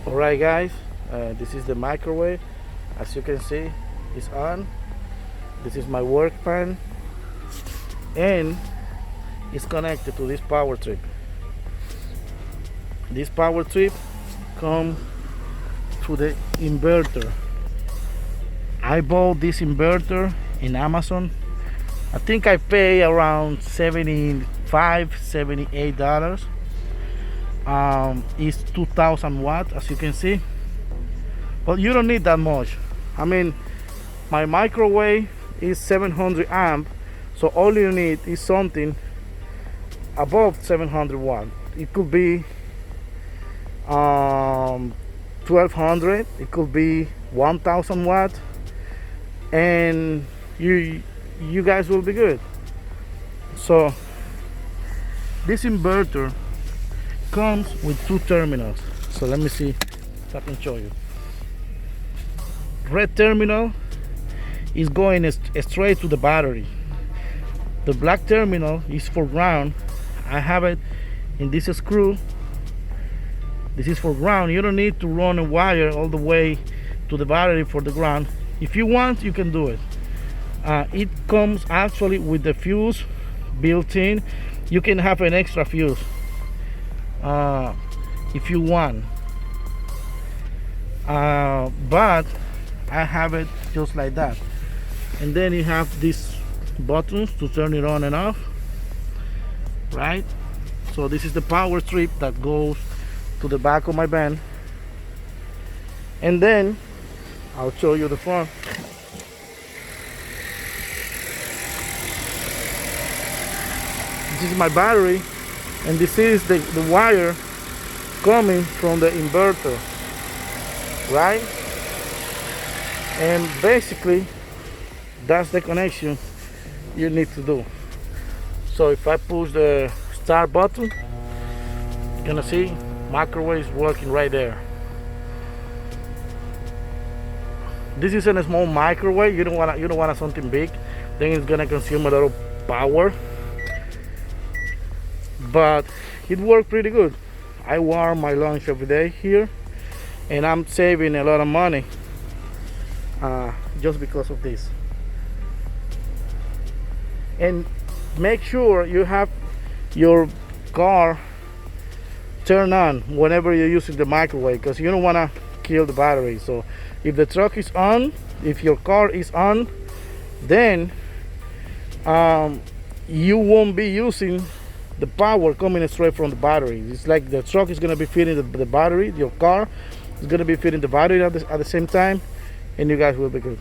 Alright guys, this is the microwave. As you can see, it's on. This is my work pan and it's connected to this power strip. This power strip comes to the inverter. I bought this inverter in Amazon. I think I pay around $78. It's 2000 watts, as you can see, but you don't need that much. I mean, my microwave is 700 amp, so all you need is something above 700 watt. It could be 1200, it could be 1000 watt, and you guys will be good. So this inverter comes with two terminals. So let me see if I can show you. Red terminal is going straight to the battery. The black terminal is for ground. I have it in this screw. This is for ground. You don't need to run a wire all the way to the battery for the ground. If you want, you can do it. It comes actually with the fuse built in. You can have an extra fuse if you want, but I have it just like that. And then you have these buttons to turn it on and off, right? So this is the power strip that goes to the back of my van, and then I'll show you the front. This is my battery, and this is the wire coming from the inverter, right? And basically that's the connection you need to do. So if I push the start button, you're gonna see microwave is working right there. This is a small microwave. You don't want something big, then it's gonna consume a lot of power, but it worked pretty good. I warm my lunch every day here, and I'm saving a lot of money just because of this. And make sure you have your car turned on whenever you're using the microwave, because you don't want to kill the battery. So if the truck is on, if your car is on, then you won't be using the power coming straight from the battery. It's like the truck is going to be feeding the battery, your car is going to be feeding the battery at the same time, and you guys will be good.